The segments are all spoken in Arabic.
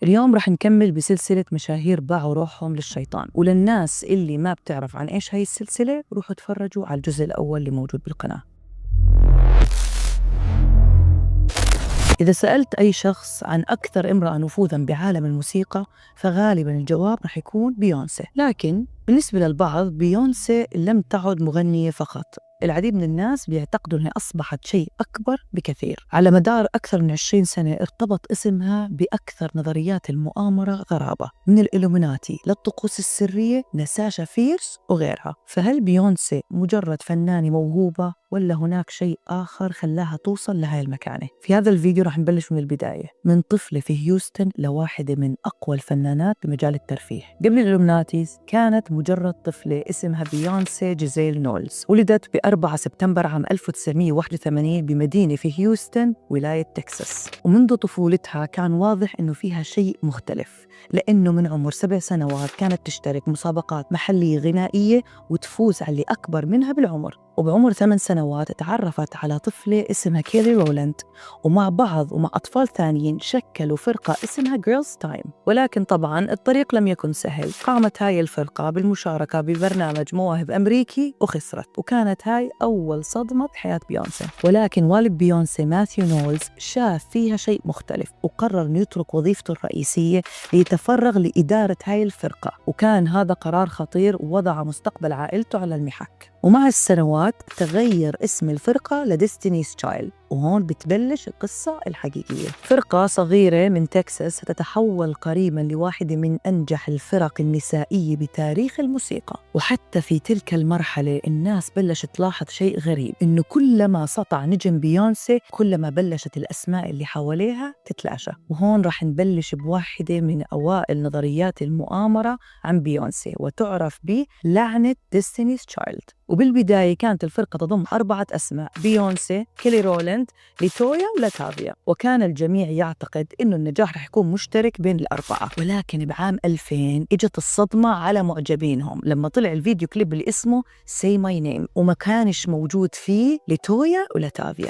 اليوم رح نكمل بسلسلة مشاهير باعوا روحهم للشيطان، وللناس اللي ما بتعرف عن إيش هاي السلسلة روحوا تفرجوا على الجزء الأول اللي موجود بالقناة. إذا سألت أي شخص عن أكثر امرأة نفوذاً بعالم الموسيقى فغالباً الجواب رح يكون بيونسي. لكن بالنسبة للبعض بيونسي لم تعد مغنية فقط، العديد من الناس بيعتقدوا أنها أصبحت شيء أكبر بكثير. على مدار أكثر من 20 سنة ارتبط اسمها بأكثر نظريات المؤامرة غرابة، من الإلوميناتي للطقوس السرية لساشا فيرس وغيرها. فهل بيونسي مجرد فنانة موهوبة ولا هناك شيء آخر خلاها توصل لهاي المكانة؟ في هذا الفيديو رح نبلش من البداية، من طفلة في هيوستن لواحدة من أقوى الفنانات بمجال الترفيه. قبل الإلوميناتيز كانت مجرد طفلة اسمها بيونسي جيزيل نولز، ولدت ب4 سبتمبر عام 1981 بمدينة في هيوستن ولاية تكساس. ومنذ طفولتها كان واضح إنه فيها شيء مختلف، لأنه من عمر 7 سنوات كانت تشترك مسابقات محلية غنائية وتفوز على اللي أكبر منها بالعمر. وبعمر 8 سنوات تعرفت على طفلة اسمها كيلي رولاند، ومع بعض ومع أطفال ثانيين شكلوا فرقة اسمها Girls Time. ولكن طبعاً الطريق لم يكن سهل. قامت هاي الفرقة بالمشاركة ببرنامج مواهب أمريكي وخسرت، وكانت هاي أول صدمة بحياة بيونسي. ولكن والد بيونسي ماثيو نولز شاف فيها شيء مختلف وقرر أن يترك وظيفته الرئيسية ليتفرغ لإدارة هاي الفرقة، وكان هذا قرار خطير ووضع مستقبل عائلته على المحك. ومع السنوات تغير اسم الفرقة لديستينيز تشايلد، وهون بتبلش القصة الحقيقية. فرقة صغيرة من تكساس ستتحول قريباً لواحدة من أنجح الفرق النسائية بتاريخ الموسيقى. وحتى في تلك المرحلة الناس بلشت تلاحظ شيء غريب، إنه كلما سطع نجم بيونسي كلما بلشت الأسماء اللي حواليها تتلاشى. وهون رح نبلش بواحدة من أوائل نظريات المؤامرة عن بيونسي، وتعرف بلعنة ديستينيز تشايلد. وبالبداية كانت الفرقة تضم 4 أسماء: بيونسي، كيلي رولاند، ليتويا ولاتافيا. وكان الجميع يعتقد إنه النجاح رح يكون مشترك بين ال4. ولكن بعام 2000 إجت الصدمة على معجبينهم لما طلع الفيديو كليب اللي اسمه Say My Name، وما كانش موجود فيه ليتويا ولاتافيا.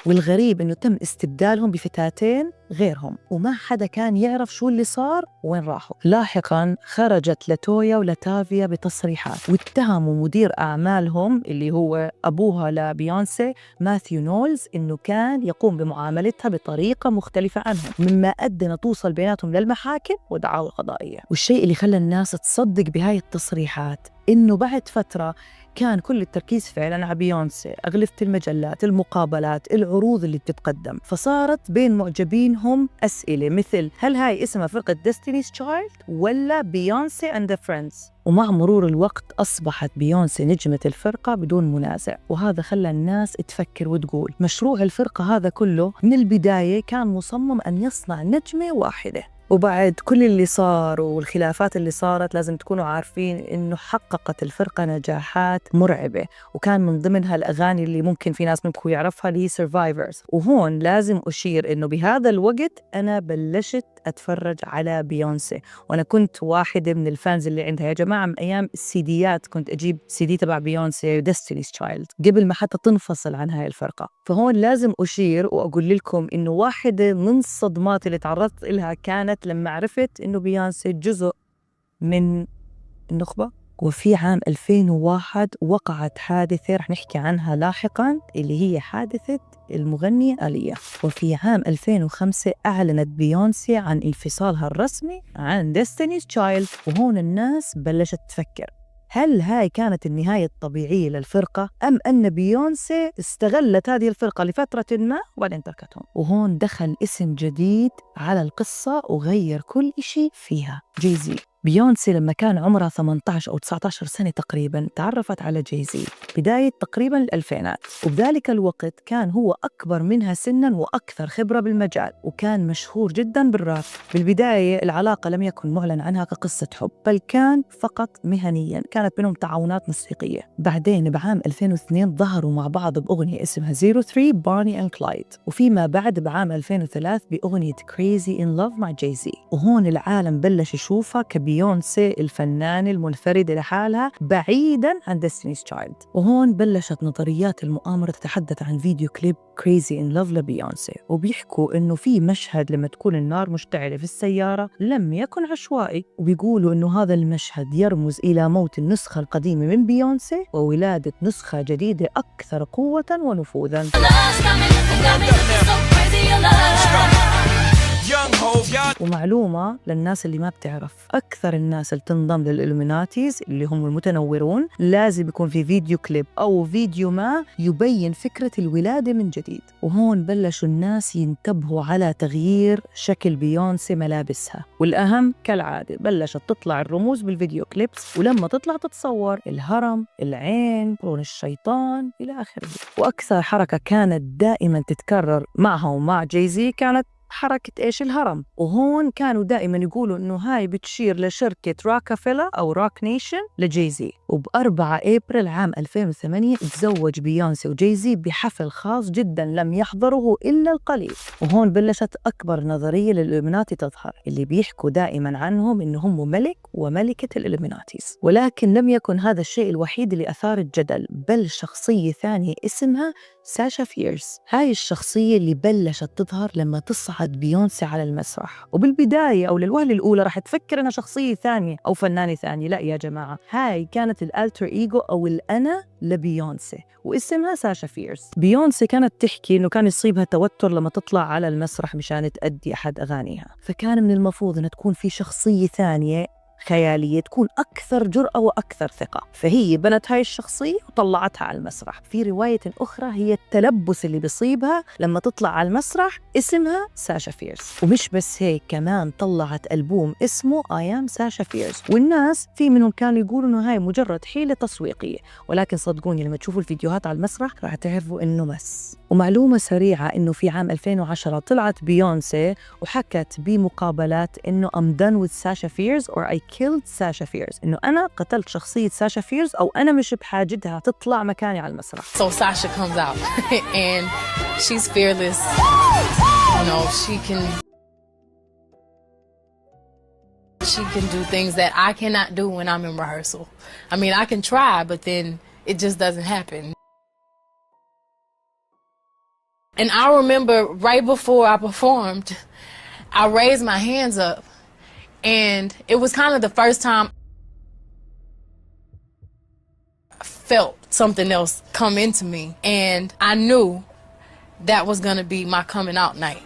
والغريب إنه تم استبدالهم بفتاتين غيرهم، وما حدا كان يعرف شو اللي صار وين راحوا. لاحقاً خرجت لاتويا ولاتافيا بتصريحات واتهموا مدير أعمالهم اللي هو أبوها لبيونسي ماثيو نولز إنه كان يقوم بمعاملتها بطريقة مختلفة عنهم، مما أدى أن توصل بيناتهم للمحاكم ودعاوى قضائية. والشيء اللي خلى الناس تصدق بهاي التصريحات إنه بعد فترة كان كل التركيز فعلاً على بيونسي، أغلفة المجلات، المقابلات، العروض اللي بتتقدم. فصارت بين معجبينهم أسئلة مثل: هل هاي اسمها فرقة ديستينيز تشايلد ولا بيونسي أند ذا فريندز؟ ومع مرور الوقت أصبحت بيونسي نجمة الفرقة بدون منازع، وهذا خلى الناس تفكر وتقول مشروع الفرقة هذا كله من البداية كان مصمم أن يصنع نجمة واحدة. وبعد كل اللي صار والخلافات اللي صارت لازم تكونوا عارفين إنه حققت الفرقة نجاحات مرعبة، وكان من ضمنها الأغاني اللي ممكن في ناس منكم يعرفها اللي هي Survivors. وهون لازم أشير إنه بهذا الوقت أنا بلشت أتفرج على بيونسي، وأنا كنت واحدة من الفانز اللي عندها. يا جماعة من أيام السيديات كنت أجيب سيدي تبع بيونسي Destiny's Child قبل ما حتى تنفصل عن هاي الفرقة. فهون لازم أشير وأقول لكم إنه واحدة من الصدمات اللي تعرضت إلها كانت لما عرفت إنه بيونسي جزء من النخبة. وفي عام 2001 وقعت حادثة رح نحكي عنها لاحقاً اللي هي حادثة المغنية آلية. وفي عام 2005 أعلنت بيونسي عن انفصالها الرسمي عن Destiny's Child. وهون الناس بلشت تفكر، هل هاي كانت النهاية الطبيعية للفرقة أم أن بيونسي استغلت هذه الفرقة لفترة ما وبعدين تركتهم؟ وهون دخل اسم جديد على القصة وغير كل إشي فيها: جاي-زي. بيونسي لما كان عمرها 18 أو 19 سنة تقريباً تعرفت على جاي-زي بداية تقريباً الألفينات، وبذلك الوقت كان هو أكبر منها سناً وأكثر خبرة بالمجال، وكان مشهور جداً بالراب. بالبداية العلاقة لم يكن معلن عنها كقصة حب، بل كان فقط مهنياً، كانت بينهم تعاونات موسيقية. بعدين بعام 2002 ظهروا مع بعض بأغنية اسمها 03 بوني أند كلايد، وفيما بعد بعام 2003 بأغنية Crazy in Love مع جاي-زي. وهون العالم بلش يشوفها كبيرة بيونسي الفنانة المنفردة لحالها بعيداً عن Destiny's Child. وهون بلشت نظريات المؤامرة تتحدث عن فيديو كليب Crazy in Love لبيونسي، وبيحكوا إنه في مشهد لما تكون النار مشتعلة في السيارة لم يكن عشوائي، وبيقولوا إنه هذا المشهد يرمز إلى موت النسخة القديمة من بيونسي وولادة نسخة جديدة أكثر قوة ونفوذاً. ومعلومة للناس اللي ما بتعرف، أكثر الناس اللي تنضم للإلوميناتيز اللي هم المتنورون لازم يكون في فيديو كليب أو فيديو ما يبين فكرة الولادة من جديد. وهون بلشوا الناس ينتبهوا على تغيير شكل بيونسي ملابسها، والأهم كالعادة بلشت تطلع الرموز بالفيديو كليبس، ولما تطلع تتصور الهرم، العين، قرون الشيطان إلى آخره. وأكثر حركة كانت دائما تتكرر معها ومع جاي-زي كانت حركة إيش؟ الهرم. وهون كانوا دائما يقولوا إنه هاي بتشير لشركة راكافيلا أو روك نيشن لجاي-زي. وب4 أبريل عام 2008 تزوج بيونسي وجاي-زي بحفل خاص جدا لم يحضره إلا القليل. وهون بلشت أكبر نظرية للإلوميناتي تظهر، اللي بيحكوا دائما عنهم إنه هم ملك وملكة الإلوميناتيز. ولكن لم يكن هذا الشيء الوحيد اللي أثار الجدل، بل شخصية ثانية اسمها ساشا فيرز. هاي الشخصية اللي بلشت تظهر لما تصعد بيونسي على المسرح، وبالبداية أو للوهلة الأولى رح تفكر إنها شخصية ثانية أو فنانة ثانية. لا يا جماعة، هاي كانت الالتر إيجو أو الأنا لبيونسي، واسمها ساشا فيرز. بيونسي كانت تحكي إنه كان يصيبها توتر لما تطلع على المسرح مشان تأدي أحد أغانيها، فكان من المفروض أن تكون في شخصية ثانية خيالية تكون أكثر جرأة وأكثر ثقة، فهي بنت هاي الشخصية وطلعتها على المسرح. في رواية أخرى هي التلبس اللي بيصيبها لما تطلع على المسرح اسمها ساشا فيرز. ومش بس هيك، كمان طلعت ألبوم اسمه I am ساشا فيرز، والناس في منهم كانوا يقولوا إنه هاي مجرد حيلة تسويقية، ولكن صدقوني لما تشوفوا الفيديوهات على المسرح راح تعرفوا إنه مس. ومعلومة سريعة إنه في عام 2010 طلعت بيونسي وحكت بمقابلات إنه I'm done with ساشا فيرز or I killed ساشا فيرز، إنه أنا قتلت شخصية ساشا فيرز أو أنا مش بحاجتها تطلع مكاني على المسرح. So Sasha comes out and she's fearless. You know, she can do things that I cannot do when I'm in rehearsal. I mean, I can try, but then it just doesn't happen. And I remember right before I performed, I raised my hands up, and it was kind of the first time I felt something else come into me, and I knew that was going to be my coming out night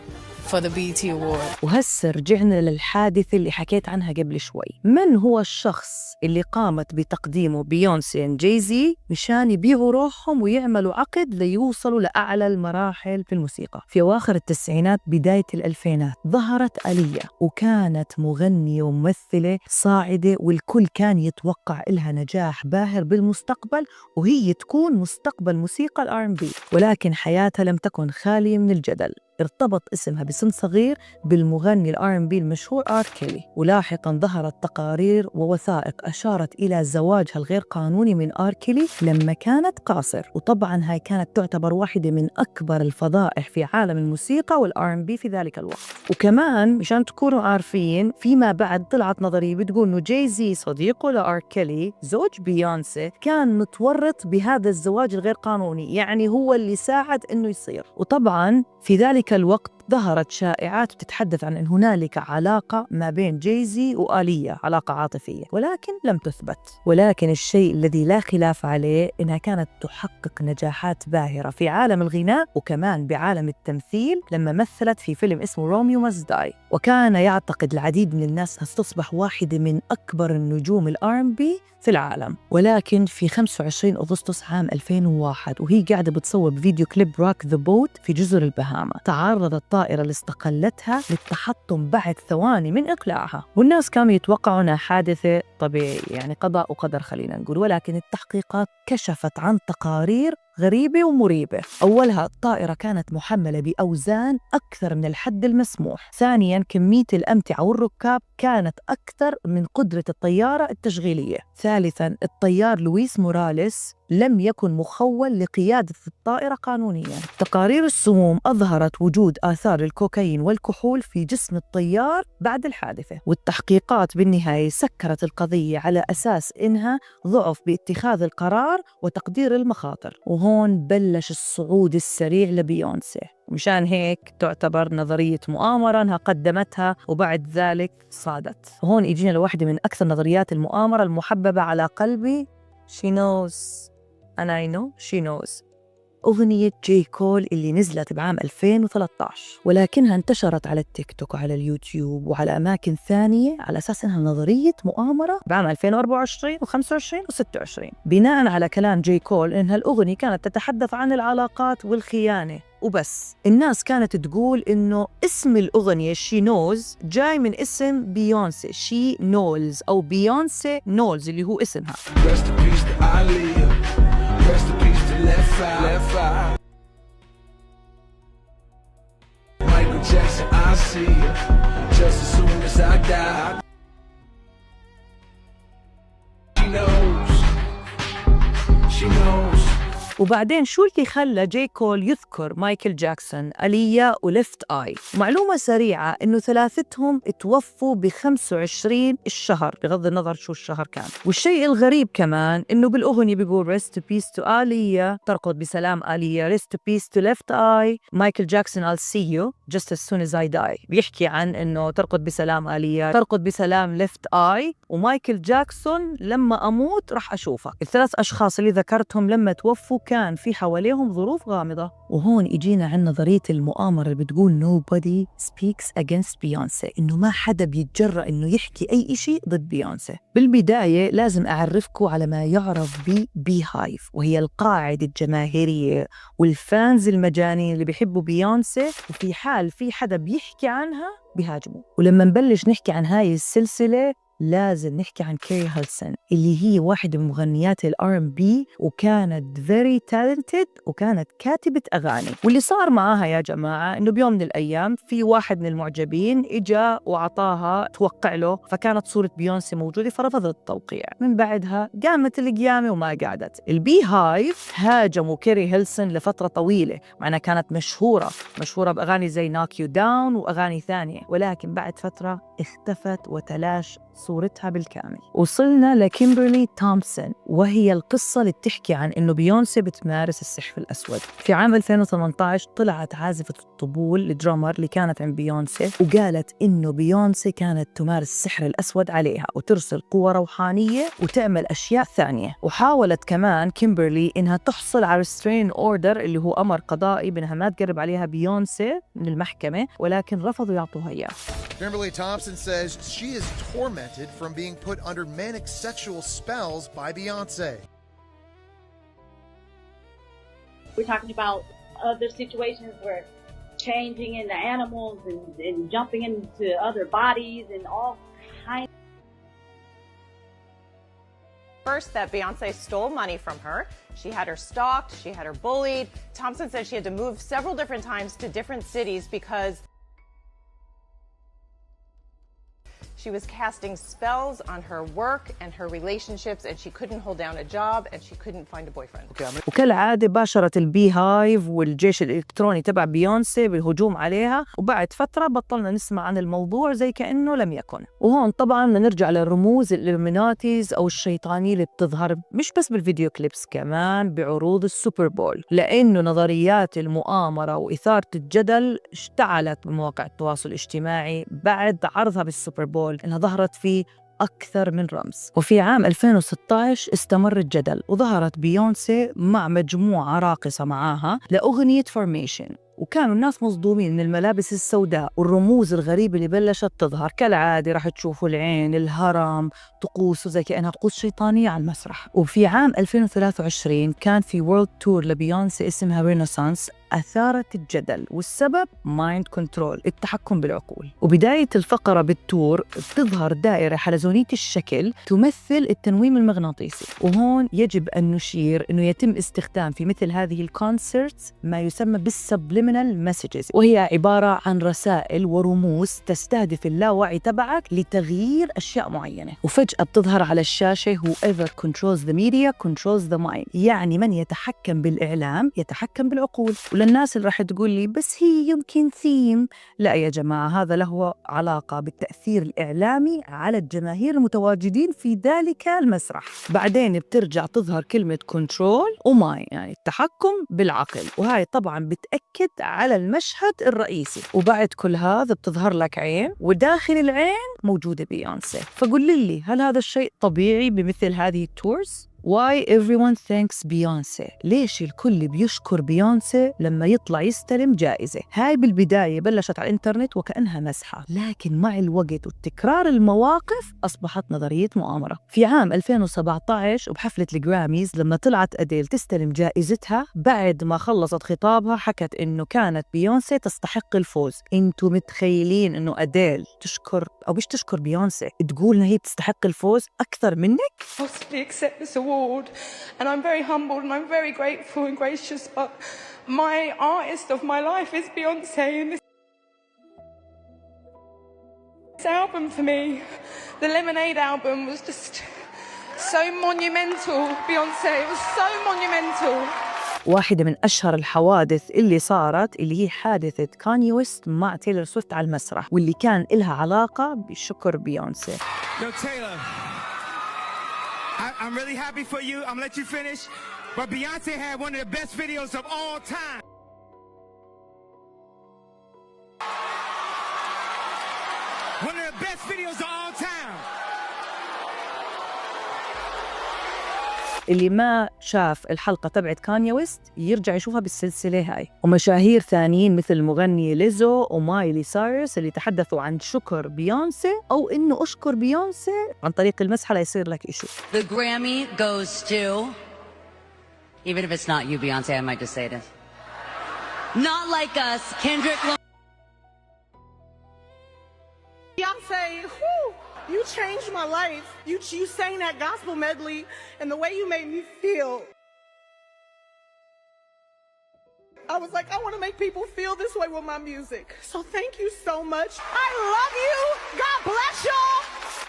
for the BET Award. وهسه رجعنا للحادثة اللي حكيت عنها قبل شوي. من هو الشخص اللي قامت بتقديمه بيونسي وجاي-زي مشان يبيعوا روحهم ويعملوا عقد ليوصلوا لأعلى المراحل في الموسيقى؟ في أواخر التسعينات بداية الألفينات ظهرت آلية، وكانت مغنية وممثلة صاعدة، والكل كان يتوقع إلها نجاح باهر بالمستقبل وهي تكون مستقبل موسيقى الR&B، ولكن حياتها لم تكن خالية من الجدل. ارتبط اسمها بسن صغير بالمغني الR&B المشهور آر كيلي، ولاحقاً ظهرت تقارير ووثائق أشارت إلى زواجها الغير قانوني من آر كيلي لما كانت قاصر. وطبعاً هاي كانت تعتبر واحدة من أكبر الفضائح في عالم الموسيقى والR&B في ذلك الوقت. وكمان مشان تكونوا عارفين، فيما بعد طلعت نظرية بتقول إنه جاي-زي صديقه لآر كيلي زوج بيونسي كان متورط بهذا الزواج الغير قانوني، يعني هو اللي ساعد إنه يصير. وطبعاً في ذلك الوقت ظهرت شائعات تتحدث عن أن هنالك علاقة ما بين جاي-زي وآلية، علاقة عاطفية، ولكن لم تثبت. ولكن الشيء الذي لا خلاف عليه إنها كانت تحقق نجاحات باهرة في عالم الغناء وكمان بعالم التمثيل لما مثلت في فيلم اسمه روميو ماست داي. وكان يعتقد العديد من الناس أن تصبح واحدة من أكبر النجوم الR&B في العالم. ولكن في 25 أغسطس عام 2001 وهي قاعدة بتصور فيديو كليب روك ذا بوت في جزر البهاما، تعرضت الطائرة اللي استقلتها للتحطم بعد ثواني من إقلاعها، والناس كانوا يتوقعوا أنها حادثة طبيعية، يعني قضاء وقدر خلينا نقول. ولكن التحقيقات كشفت عن تقارير غريبة ومريبة. أولها الطائرة كانت محملة بأوزان أكثر من الحد المسموح. ثانياً كمية الأمتعة والركاب كانت أكثر من قدرة الطيارة التشغيلية. ثالثاً الطيار لويس موراليس لم يكن مخول لقيادة الطائرة قانونياً. تقارير السموم أظهرت وجود آثار الكوكايين والكحول في جسم الطيار بعد الحادثة، والتحقيقات بالنهاية سكرت القضية على أساس إنها ضعف باتخاذ القرار وتقدير المخاطر. وهون بلش الصعود السريع لبيونسي، ومشان هيك تعتبر نظرية مؤامرة أنها قدمتها وبعد ذلك صادت. وهون إجينا لواحدة من أكثر نظريات المؤامرة المحببة على قلبي. She knows and I know she knows. أغنية جي كول اللي نزلت بعام 2013، ولكنها انتشرت على التيك توك وعلى اليوتيوب وعلى أماكن ثانية على أساس إنها نظرية مؤامرة بعام 2024 و25 و26، بناء على كلام جي كول إنها الأغنية كانت تتحدث عن العلاقات والخيانة وبس. الناس كانت تقول إنه اسم الأغنية شي نوز جاي من اسم بيونسي، شي نولز أو بيونسي نولز اللي هو اسمها. Left eye. Michael Jackson, I see you just as soon as I die. She knows. She knows. وبعدين شو اللي خلى جي كول يذكر مايكل جاكسون، آلية وليفت آي؟ معلومة سريعة إنه ثلاثتهم توفوا ب25 الشهر بغض النظر شو الشهر كان. والشيء الغريب كمان إنه بالأغنية بيقول rest to peace to آلية، ترقد بسلام آلية، rest to peace to left eye. مايكل جاكسون I'll see you just as soon as I die. بيحكي عن إنه ترقد بسلام آلية، ترقد بسلام left eye. ومايكل جاكسون لما أموت رح أشوفك. الثلاث أشخاص اللي ذكرتهم لما توفوا كان في حواليهم ظروف غامضة. وهون إجينا عن نظرية المؤامرة اللي بتقول nobody speaks against Beyoncé، إنه ما حدا بيتجرأ إنه يحكي أي شيء ضد بيونسي. بالبداية لازم أعرفكم على ما يعرف بي هايف، وهي القاعدة الجماهيرية والفانز المجانين اللي بيحبوا بيونسي، وفي حال في حدا بيحكي عنها بيهاجموا. ولما نبلش نحكي عن هاي السلسلة لازم نحكي عن كيري هيلسون اللي هي واحدة من مغنيات الR&B، وكانت very talented وكانت كاتبة أغاني. واللي صار معاها يا جماعة إنه بيوم من الأيام في واحد من المعجبين إجا وعطاها توقع له، فكانت صورة بيونسي موجودة فرفضت التوقيع. من بعدها قامت القيامة وما قعدت. البي هايف هاجموا كيري هيلسون لفترة طويلة، مع كانت مشهورة بأغاني زي Knock You Down وأغاني ثانية، ولكن بعد فترة اختفت وتلاش صورتها بالكامل. وصلنا لكيمبرلي تومسون، وهي القصة اللي بتحكي عن إنه بيونسي بتمارس السحر الأسود. في عام 2018 طلعت عازفة الطبول الدرامر اللي كانت عند بيونسي وقالت إنه بيونسي كانت تمارس السحر الأسود عليها وترسل قوة روحانية وتعمل أشياء ثانية. وحاولت كمان كيمبرلي إنها تحصل على restraining order اللي هو أمر قضائي بأنها ما تقرب عليها بيونسي من المحكمة، ولكن رفضوا يعطوها إياه. Kimberly Thompson says she is tormented from being put under manic sexual spells by Beyoncé. We're talking about other situations where changing into animals and jumping into other bodies and all kinds. First, that Beyoncé stole money from her. She had her stalked, she had her bullied. Thompson said she had to move several different times to different cities because she was casting spells on her work and her relationships, and she couldn't hold down a job, and she couldn't find a boyfriend. وكالعادة باشرت البي هايف والجيش الإلكتروني تبع بيونسي بالهجوم عليها، وبعد فترة بطلنا نسمع عن الموضوع زي كأنه لم يكن. وهون طبعاً نرجع للرموز الإلوميناتيز أو الشيطانية اللي بتظهر مش بس بالفيديو كليبس، كمان بعروض السوبر بول، لأنه نظريات المؤامرة وإثارة الجدل اشتعلت بمواقع التواصل الاجتماعي بعد عرضها بالسوبر بول، إنها ظهرت فيه أكثر من رمز. وفي عام 2016 استمر الجدل وظهرت بيونسي مع مجموعة راقصة معاها لأغنية فورميشن، وكانوا الناس مصدومين من الملابس السوداء والرموز الغريبة اللي بلشت تظهر. كالعادة راح تشوفوا العين، الهرم، طقوس وزي كأنها طقوس شيطانية على المسرح. وفي عام 2023 كان في وورلد تور لبيونسي اسمها رينيسانس أثارت الجدل، والسبب مايند كنترول، التحكم بالعقول. وبداية الفقرة بالتور بتظهر دائرة حلزونية الشكل تمثل التنويم المغناطيسي، وهون يجب أن نشير أنه يتم استخدام في مثل هذه الكونسرتس ما يسمى بالسبليمينال مسجز، وهي عبارة عن رسائل ورموز تستهدف اللاوعي تبعك لتغيير أشياء معينة. وفجأة بتظهر على الشاشة whoever controls the media controls the mind، يعني من يتحكم بالإعلام يتحكم بالعقول. وللناس اللي راح تقول لي بس هي يمكن ثيم، لا يا جماعة، هذا له علاقة بالتأثير الإعلامي على الجماهير المتواجدين في ذلك المسرح. بعدين بترجع تظهر كلمة كنترول وماي، يعني التحكم بالعقل، وهاي طبعا بتأكد على المشهد الرئيسي. وبعد كل هذا بتظهر لك عين، وداخل العين موجودة بيونسي. فقل لي هل هذا الشيء طبيعي بمثل هذه التورز؟ Why everyone thanks بيونسي؟ ليش الكل بيشكر بيونسي لما يطلع يستلم جائزة؟ هاي بالبداية بلشت على الإنترنت وكأنها مزحة، لكن مع الوقت وتكرار المواقف أصبحت نظرية مؤامرة. في عام 2017 وبحفلة الجراميز لما طلعت أديل تستلم جائزتها، بعد ما خلصت خطابها حكت إنه كانت بيونسي تستحق الفوز. انتوا متخيلين إنه أديل تشكر أو مش تشكر بيونسي، تقول إن هي تستحق الفوز أكثر منك؟ Possibly accept this award, and I'm very humbled and I'm very grateful and gracious, but my artist of my life is Beyonce, and this album for me, the Lemonade album, was just so monumental. Beyonce, it was so monumental. واحدة من أشهر الحوادث اللي صارت اللي هي حادثة كاني ويست مع تايلور سويفت على المسرح، واللي كان إلها علاقة بشكر بيونسي. I'm really happy for you. I'm gonna let you finish. But Beyonce had one of the best videos of all time. One of the best videos of all time. اللي ما شاف الحلقة تبعت كاني ويست يرجع يشوفها بالسلسلة هاي. ومشاهير ثانيين مثل المغنية ليزو ومايلي سايرس اللي تحدثوا عن شكر بيونسي أو إنه أشكر بيونسي عن طريق المسحة ليصير لك إشي. The Grammy goes to, even if it's not you, Beyonce, I might just say this. Not like us, Kendrick Lamar. Beyonce, whew, you changed my life. You sang that gospel medley, and the way you made me feel, I was like, I want to make people feel this way with my music. So thank you so much. I love you. God bless y'all.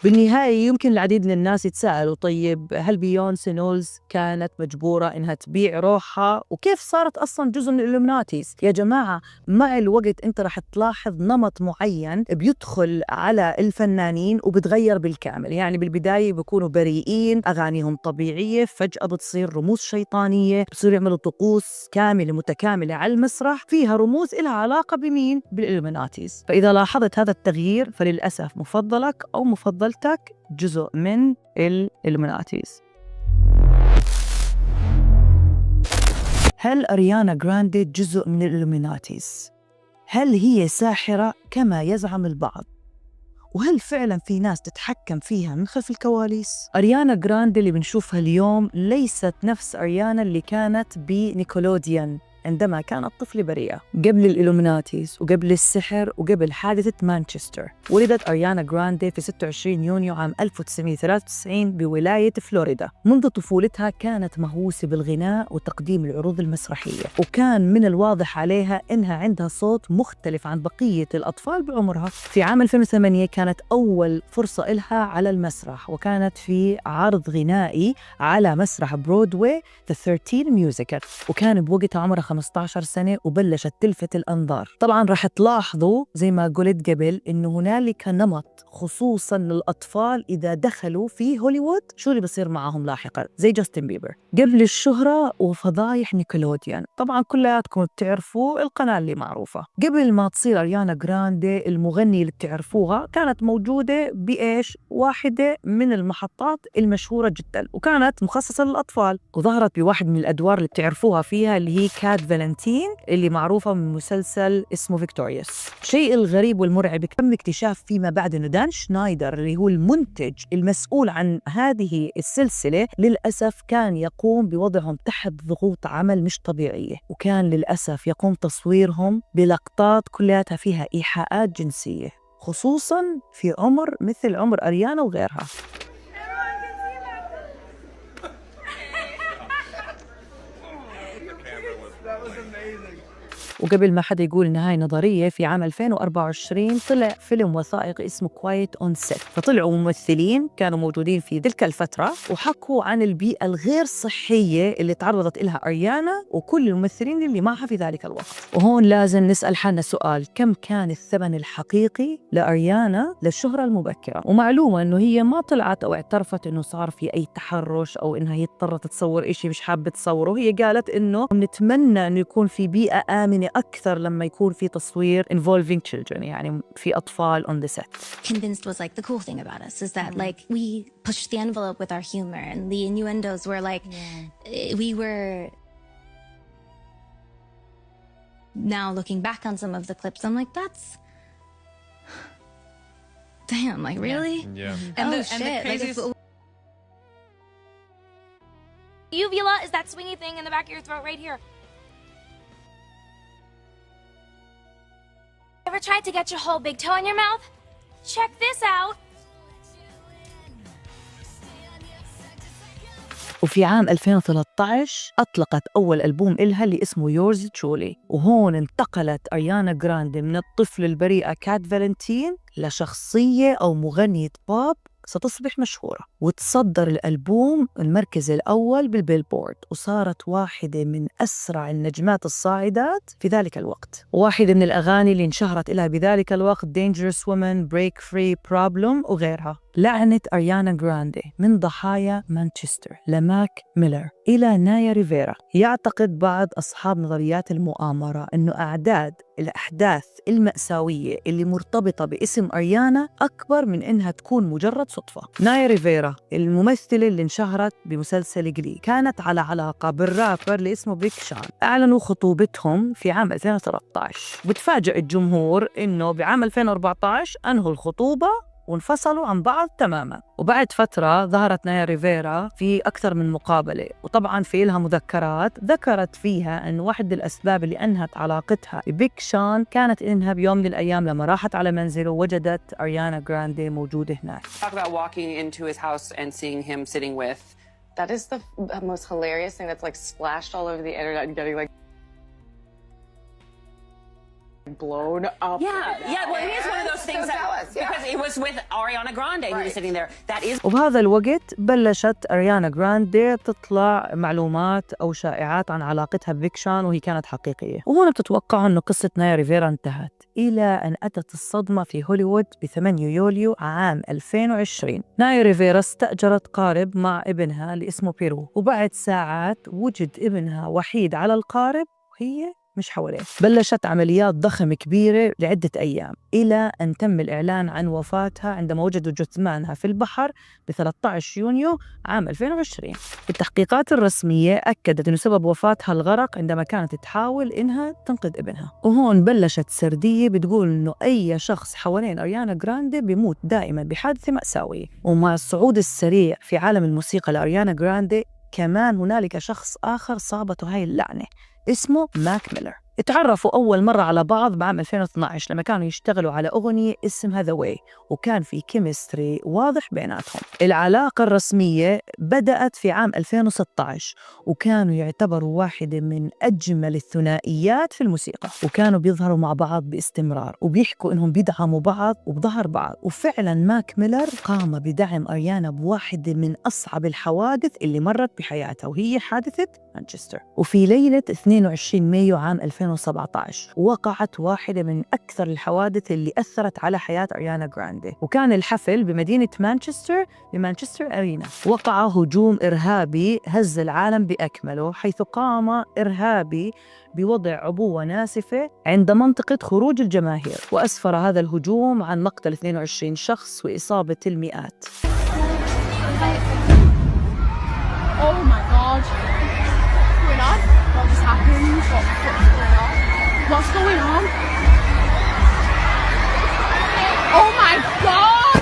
بالنهاية يمكن العديد من الناس يتساءلوا طيب هل بيونسي نولز كانت مجبورة إنها تبيع روحها؟ وكيف صارت أصلاً جزء من الإلومناتيز؟ يا جماعة مع الوقت أنت رح تلاحظ نمط معين بيدخل على الفنانين وبتغير بالكامل. يعني بالبداية بيكونوا بريئين، أغانيهم طبيعية، فجأة بتصير رموز شيطانية، بتصير يعملوا طقوس كاملة متكاملة على المسرح فيها رموز إلها علاقة بمين؟ بالإلومناتيز. فإذا لاحظت هذا التغيير فللأسف مفضلك أو مفضلتك جزء من الإلومناتيز. هل أريانا جراندي جزء من الإلومناتيز؟ هل هي ساحرة كما يزعم البعض؟ وهل فعلا في ناس تتحكم فيها من خلف الكواليس؟ أريانا جراندي اللي بنشوفها اليوم ليست نفس أريانا اللي كانت بنيكولوديان عندما كانت طفلة بريئة قبل الإلومناتيز وقبل السحر وقبل حادثة مانشستر. ولدت أريانا جراندي في 26 يونيو عام 1993 بولاية فلوريدا. منذ طفولتها كانت مهووسة بالغناء وتقديم العروض المسرحية، وكان من الواضح عليها إنها عندها صوت مختلف عن بقية الأطفال بعمرها. في عام 2008 كانت أول فرصة إلها على المسرح، وكانت في عرض غنائي على مسرح برودواي The 13 Musical، وكان بوقتها عمرها 15 سنة وبلشت تلفت الأنظار. طبعاً رح تلاحظوا زي ما قلت قبل إنه هنالك نمط خصوصاً للأطفال إذا دخلوا في هوليوود شو اللي بصير معهم لاحقاً، زي جاستن بيبر قبل الشهرة وفضايح نيكولوديان. طبعاً كلياتكم بتعرفوا القناة اللي معروفة. قبل ما تصير أريانا جراندي المغنية اللي بتعرفوها كانت موجودة بإيش؟ واحدة من المحطات المشهورة جداً، وكانت مخصصة للأطفال، وظهرت بواحد من الأدوار اللي بتعرفوها فيها اللي هي كات كات فالنتين اللي معروفة من مسلسل اسمه فيكتوريوس. الشيء الغريب والمرعب تم اكتشاف فيما بعد إنه دان شنايدر اللي هو المنتج المسؤول عن هذه السلسلة للأسف كان يقوم بوضعهم تحت ضغوط عمل مش طبيعية، وكان للأسف يقوم تصويرهم بلقطات كلها فيها إيحاءات جنسية، خصوصاً في عمر مثل عمر أريانا وغيرها. وقبل ما حدا يقول إن هاي نظرية، في عام 2024 طلع فيلم وثائقي اسمه Quiet on Set، فطلعوا ممثلين كانوا موجودين في تلك الفترة وحكوا عن البيئة الغير صحية اللي تعرضت لها أريانا وكل الممثلين اللي معها في ذلك الوقت. وهون لازم نسأل حالنا سؤال: كم كان الثمن الحقيقي لأريانا للشهرة المبكرة؟ ومعلومة إنه هي ما طلعت أو اعترفت إنه صار في أي تحرش أو إنها هي اضطرت تصور إشي مش حابة تصوره. هي قالت إنه نتمنى إنه يكون في بيئة آمنة أكثر لما يكون في تصوير involving children، يعني في أطفال on the set. Convinced was like the cool thing about us is that like we pushed the envelope with our humor and the innuendos were like we were. Now looking back on some of the clips, I'm like, that's damn, like really? Yeah. And the shit, craziest. Uvula is that swingy thing in the back of your throat right here. Ever tried to get your whole big toe in your mouth? Check this out. وفي عام 2013 أطلقت أول ألبوم إلها اللي اسمه Yours Truly، وهون انتقلت أريانا جراندي من الطفل البريئة كات فالنتين لشخصية أو مغنية بوب ستصبح مشهورة، وتصدر الألبوم المركز الأول بالبيلبورد، وصارت واحدة من أسرع النجمات الصاعدات في ذلك الوقت. واحدة من الأغاني اللي انشهرت لها بذلك الوقت Dangerous Woman, Break Free, Problem وغيرها. لعنت أريانا جراندي من ضحايا مانشستر لماك ميلر إلى نايا ريفيرا. يعتقد بعض أصحاب نظريات المؤامرة أنه أعداد الأحداث المأساوية اللي مرتبطة باسم أريانا أكبر من إنها تكون مجرد صدفة. نايا ريفيرا الممثلة اللي انشهرت بمسلسل جلي كانت على علاقة بالرابر اللي اسمه بيك شان. أعلنوا خطوبتهم في عام 2013، وتفاجأ الجمهور إنه بعام 2014 أنهوا الخطوبة وانفصلوا عن بعض تماماً. وبعد فترة ظهرت نايا ريفيرا في أكثر من مقابلة، وطبعاً في لها مذكرات ذكرت فيها أن واحد الأسباب اللي أنهت علاقتها ببيك شان كانت إنها بيوم من الأيام لما راحت على منزله وجدت أريانا جراندي موجودة هناك. Talk about walking into his house and seeing him sitting with. That is the most hilarious thing that's like splashed all over the internet and getting like blown up. Yeah, well, it is one of those things because it was with Ariana Grande who was sitting there. That is. وبهذا الوقت بلشت أريانا جراندي تطلع معلومات أو شائعات عن علاقتها ببيك شان وهي كانت حقيقية. وهنا بتتوقع أنه قصة نايا ريفيرا انتهت، إلى أن أتت الصدمة في هوليوود ب 8 يوليو عام 2020. نايا ريفيرا استأجرت قارب مع ابنها اللي اسمه بيرو، وبعد ساعات وجد ابنها وحيد على القارب وهي مش حواليه. بلشت عمليات ضخم كبيرة لعدة أيام إلى أن تم الإعلان عن وفاتها عندما وجدوا جثمانها في البحر ب 13 يونيو عام 2020. التحقيقات الرسمية أكدت أن سبب وفاتها الغرق عندما كانت تحاول إنها تنقذ ابنها. وهون بلشت سردية بتقول إنه أي شخص حوالين أريانا جراندي بيموت دائما بحادثة مأساوية. ومع الصعود السريع في عالم الموسيقى لأريانا جراندي كمان هنالك شخص آخر صابته هاي اللعنة اسمه ماك ميلر. اتعرفوا أول مرة على بعض بعام 2012 لما كانوا يشتغلوا على أغنية اسمها The Way، وكان في كيمستري واضح بيناتهم. العلاقة الرسمية بدأت في عام 2016، وكانوا يعتبروا واحدة من أجمل الثنائيات في الموسيقى، وكانوا بيظهروا مع بعض باستمرار وبيحكوا إنهم بيدعموا بعض وبظهر بعض. وفعلا ماك ميلر قام بدعم أريانا بواحدة من أصعب الحوادث اللي مرت بحياتها، وهي حادثة مانشستر. وفي ليلة 22 مايو عام 2017 وقعت واحدة من أكثر الحوادث اللي أثرت على حياة أريانا جراندي، وكان الحفل بمدينة مانشستر بمانشستر أرينا. وقع هجوم إرهابي هز العالم بأكمله، حيث قام إرهابي بوضع عبوة ناسفة عند منطقة خروج الجماهير، وأسفر هذا الهجوم عن مقتل 22 شخص وإصابة المئات. Oh my God. We're not? What just happened? happened? What's going on? Oh my God!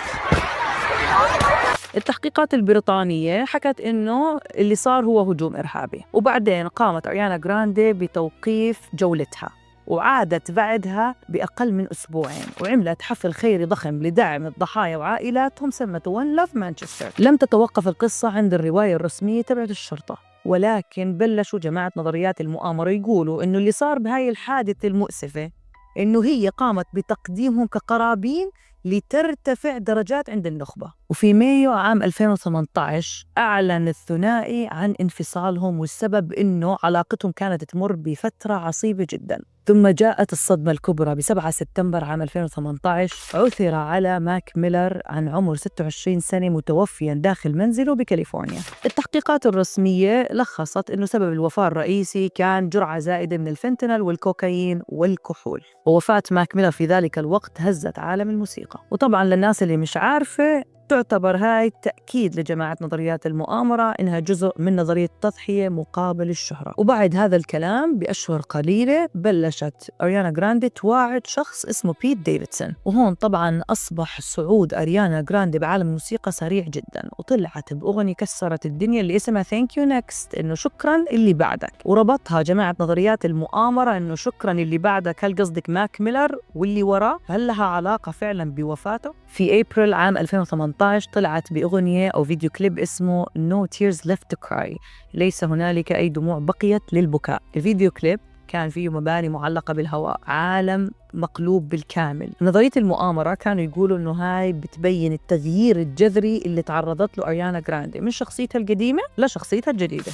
التحقيقات البريطانية حكت إنه اللي صار هو هجوم إرهابي، وبعدين قامت أريانا جراندي بتوقيف جولتها، وعادت بعدها بأقل من أسبوعين وعملت حفل خيري ضخم لدعم الضحايا وعائلاتهم سمته One Love Manchester. لم تتوقف القصة عند الرواية الرسمية تبعت الشرطة، ولكن بلشوا جماعة نظريات المؤامرة يقولوا إنه اللي صار بهاي الحادثة المؤسفة إنه هي قامت بتقديمهم كقرابين لترتفع درجات عند النخبة. وفي مايو عام 2018 أعلن الثنائي عن انفصالهم، والسبب إنه علاقتهم كانت تمر بفترة عصيبة جداً. ثم جاءت الصدمة الكبرى ب7 سبتمبر عام 2018، عثر على ماك ميلر عن عمر 26 سنة متوفياً داخل منزله بكاليفورنيا. التحقيقات الرسمية لخصت إنه سبب الوفاة الرئيسي كان جرعة زائدة من الفنتانيل والكوكايين والكحول. ووفاة ماك ميلر في ذلك الوقت هزت عالم الموسيقى. وطبعاً للناس اللي مش عارفة، تعتبر هاي تأكيد لجماعة نظريات المؤامرة إنها جزء من نظرية التضحية مقابل الشهرة. وبعد هذا الكلام بأشهر قليلة بلشت أريانا جراندي تواعد شخص اسمه بيت ديفيدسون، وهون طبعاً أصبح صعود أريانا جراندي بعالم الموسيقى سريع جداً، وطلعت بأغنية كسرت الدنيا اللي اسمها Thank You Next، إنه شكراً اللي بعدك. وربطها جماعة نظريات المؤامرة إنه شكراً اللي بعدك، هل قصدك ماك ميلر واللي وراه؟ هل لها علاقة فعلاً بوفاته؟ في أبريل عام 2018 طلعت بأغنية أو فيديو كليب اسمه No Tears Left to Cry، ليس هنالك أي دموع بقيت للبكاء. الفيديو كليب كان فيه مباني معلقة بالهواء، عالم مقلوب بالكامل. نظرية المؤامرة كانوا يقولوا إنه هاي بتبين التغيير الجذري اللي تعرضت له أريانا جراندي من شخصيتها القديمة لشخصيتها الجديدة.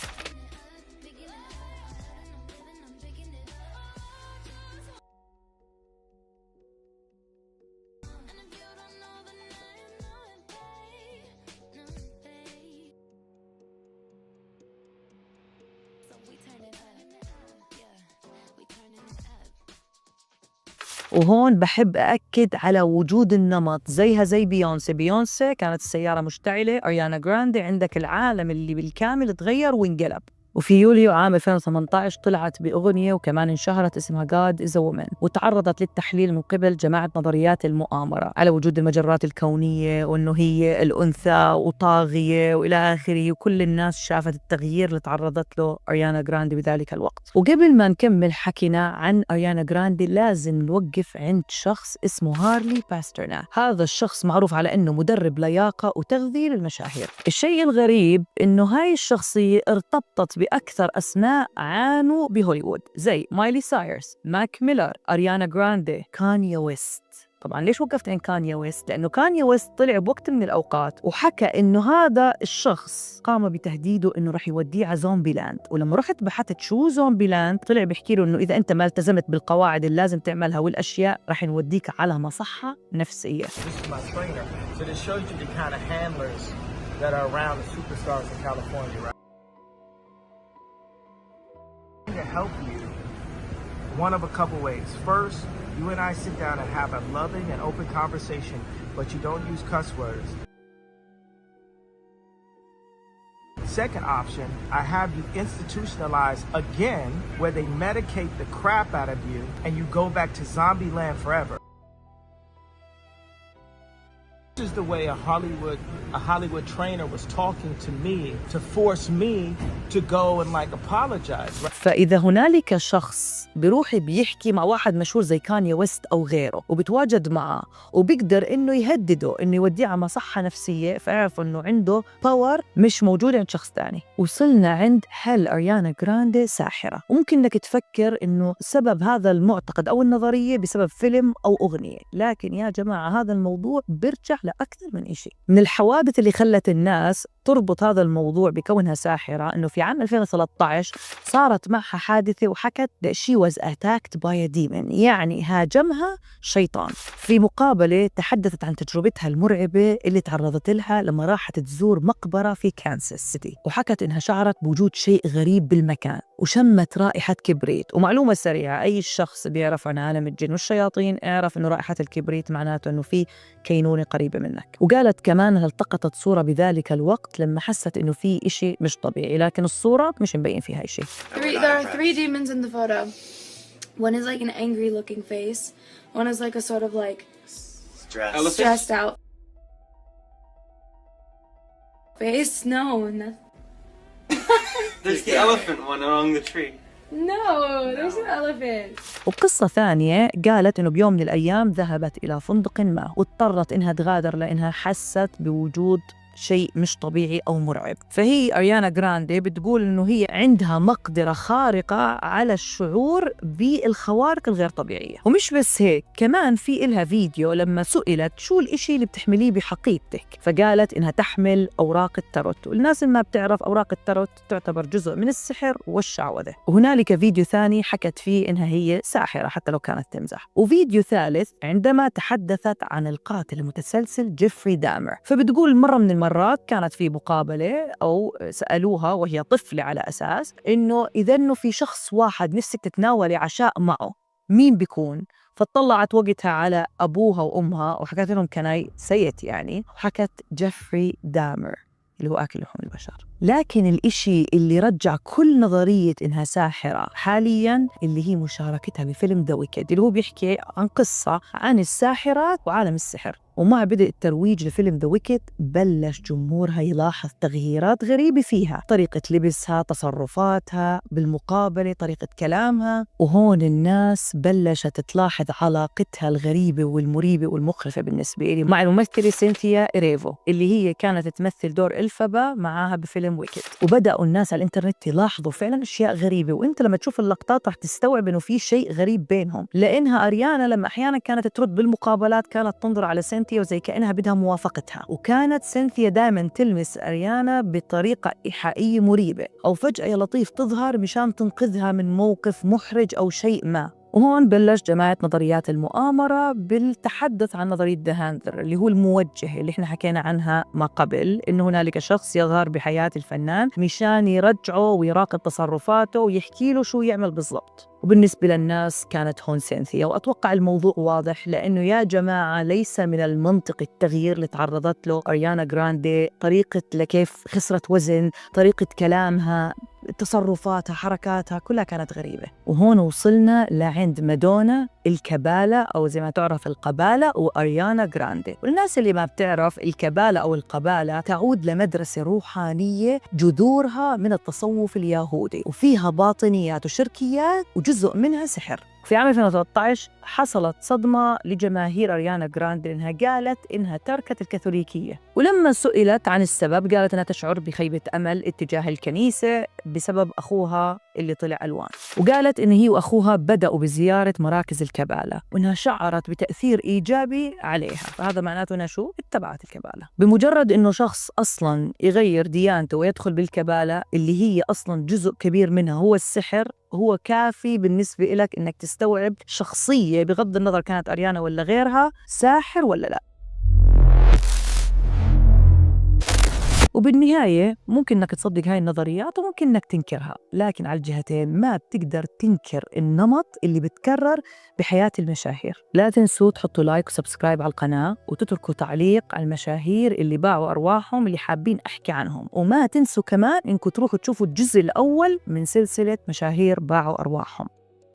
وهون بحب أأكد على وجود النمط زيها زي بيونسي كانت السيارة مشتعلة، أريانا جراندي عندك العالم اللي بالكامل تغير وانقلب. وفي يوليو عام 2018 طلعت بأغنية وكمان انشهرت اسمها God is a Woman، وتعرضت للتحليل من قبل جماعة نظريات المؤامرة على وجود المجرات الكونية وأنه هي الأنثى وطاغية وإلى آخره، وكل الناس شافت التغيير اللي تعرضت له أريانا جراندي بذلك الوقت. وقبل ما نكمل حكينا عن أريانا جراندي لازم نوقف عند شخص اسمه هارلي باسترناك. هذا الشخص معروف على أنه مدرب لياقة وتغذية للمشاهير. الشيء الغريب أنه هاي الشخصية ارتبطت بأكثر أسماء عانوا بهوليوود زي مايلي سايرس، ماك ميلر، أريانا جراندي، كانيا ويست. طبعاً ليش وقفت عن كانيا ويست؟ لأنه كانيا ويست طلع بوقت من الأوقات وحكى إنه هذا الشخص قام بتهديده إنه رح يوديه على زومبي لاند، ولما رحت بحثت شو زومبي لاند طلع بيحكي له إنه إذا أنت ما التزمت بالقواعد اللي لازم تعملها والأشياء رح نوديك على مصحة نفسية. To help you one of a couple ways. First, you and I sit down and have a loving and open conversation, but you don't use cuss words. Second option, I have you institutionalized again, where they medicate the crap out of you and you go back to zombie land forever. This is the way a Hollywood trainer was talking to me to force me to go and apologize. فإذا هنالك شخص بيروح بيحكي مع واحد مشهور زي كانيا ويست أو غيره وبتواجد معه وبيقدر إنه يهدده إنه يوديه على مصحة نفسية، فاعرف إنه عنده باور مش موجود عند شخص تاني. وصلنا عند هل أريانا جراندي ساحرة؟ وممكن إنك تفكر إنه سبب هذا المعتقد أو النظرية بسبب فيلم أو أغنية، لكن يا جماعة هذا الموضوع بيرجع لأكثر من إشي. من الحوادث اللي خلت الناس تربط هذا الموضوع بكونها ساحرة إنه في عام 2013 صارت معها حادثة وحكت that she was attacked by a demon، يعني هاجمها شيطان. في مقابلة تحدثت عن تجربتها المرعبة اللي تعرضت لها لما راحت تزور مقبرة في كانساس سيتي، وحكت إنها شعرت بوجود شيء غريب بالمكان وشمت رائحة كبريت. ومعلومة سريعة، أي شخص بيعرف عن عالم الجن والشياطين اعرف إنه رائحة الكبريت معناته إنه في كينونة قريبة منك. وقالت كمان أنها التقطت صورة بذلك الوقت لما حست إنه في إشي مش طبيعي، لكن الصورة مش مبين فيها إشي. There are 3 demons in the photo. One is like an angry looking face. One is like a sort of like stressed out face. No. There's the elephant one along the tree. No, there's an elephant. وبقصة ثانية قالت إنه بيوم من الأيام ذهبت إلى فندق ما واضطرت إنها تغادر لأنها حست بوجود شيء مش طبيعي أو مرعب. فهي أريانا جراندي بتقول إنه هي عندها مقدرة خارقة على الشعور بالخوارق الغير طبيعية. ومش بس هيك، كمان في إلها فيديو لما سئلت شو الإشي اللي بتحمليه بحقيبتك، فقالت إنها تحمل أوراق التاروت. والناس اللي ما بتعرف، أوراق التاروت تعتبر جزء من السحر والشعوذة. وهنالك فيديو ثاني حكت فيه إنها هي ساحرة حتى لو كانت تمزح. وفيديو ثالث عندما تحدثت عن القاتل المتسلسل جيفري دامر. فبتقول مرة من مرات كانت في مقابلة أو سألوها وهي طفلة على أساس إنه إذا إنه في شخص واحد نفسك تتناولي عشاء معه مين بيكون؟ فطلعت وقتها على أبوها وأمها وحكت لهم كان سيت يعني، وحكت جيفري دامر اللي هو آكل لحوم البشر. لكن الإشي اللي رجع كل نظرية إنها ساحرة حالياً اللي هي مشاركتها بفيلم ذا ويكد، اللي هو بيحكي عن قصة عن الساحرات وعالم السحر. ومع بدء الترويج لفيلم ذا ويكد بلش جمهورها يلاحظ تغييرات غريبة فيها، طريقة لبسها، تصرفاتها بالمقابلة، طريقة كلامها. وهون الناس بلشت تلاحظ علاقتها الغريبة والمريبة والمخرفة بالنسبة لي مع الممثلة سينثيا إريفو اللي هي كانت تمثل دور إلفابا معاها بفيلم ويكد. وبدأوا الناس على الإنترنت يلاحظوا فعلا أشياء غريبة، وإنت لما تشوف اللقطات رح تستوعب إنه في شيء غريب بينهم. لأنها أريانا لما أحيانا كانت ترد بالمقابلات كانت تنظر على سينثيا وزي كأنها بدها موافقتها، وكانت سينثيا دائما تلمس أريانا بطريقة إيحائية مريبة، أو فجأة يا لطيف تظهر مشان تنقذها من موقف محرج أو شيء ما. وهون بلش جماعة نظريات المؤامرة بالتحدث عن نظرية ذا هاندلر اللي هو الموجه اللي احنا حكينا عنها ما قبل، إنه هنالك شخص يظهر بحياة الفنان مشان يرجعه ويراقب تصرفاته ويحكي له شو يعمل بالضبط. وبالنسبة للناس كانت هون سينثيا، وأتوقع الموضوع واضح لأنه يا جماعة ليس من المنطق التغيير اللي تعرضت له أريانا جراندي، طريقة لكيف خسرت وزن، طريقة كلامها، تصرفاتها، حركاتها كلها كانت غريبة. وهون وصلنا لعند مادونا الكبالة أو زي ما تعرف القبالة وأريانا جراندي. والناس اللي ما بتعرف الكبالة أو القبالة تعود لمدرسة روحانية جذورها من التصوف اليهودي، وفيها باطنيات وشركيات وجزء منها سحر. في عام 2013 حصلت صدمة لجماهير أريانا جراندي لأنها قالت إنها تركت الكاثوليكية، ولما سئلت عن السبب قالت إنها تشعر بخيبة أمل اتجاه الكنيسة بسبب أخوها اللي طلع ألوان. وقالت إن هي وأخوها بدأوا بزيارة مراكز الكبالة وإنها شعرت بتأثير إيجابي عليها، فهذا معناته إنها شو؟ اتبعت الكبالة. بمجرد إنه شخص أصلاً يغير ديانته ويدخل بالكبالة اللي هي أصلاً جزء كبير منها هو السحر، هو كافي بالنسبة لك إنك تستوعب شخصية بغض النظر كانت أريانا ولا غيرها ساحر ولا لا. وبالنهاية ممكن إنك تصدق هاي النظريات وممكن إنك تنكرها، لكن على الجهتين ما بتقدر تنكر النمط اللي بتكرر بحياة المشاهير. لا تنسوا تحطوا لايك وسبسكرايب على القناة وتتركوا تعليق على المشاهير اللي باعوا أرواحهم اللي حابين أحكي عنهم، وما تنسوا كمان إنكم تروحوا تشوفوا الجزء الأول من سلسلة مشاهير باعوا أرواحهم.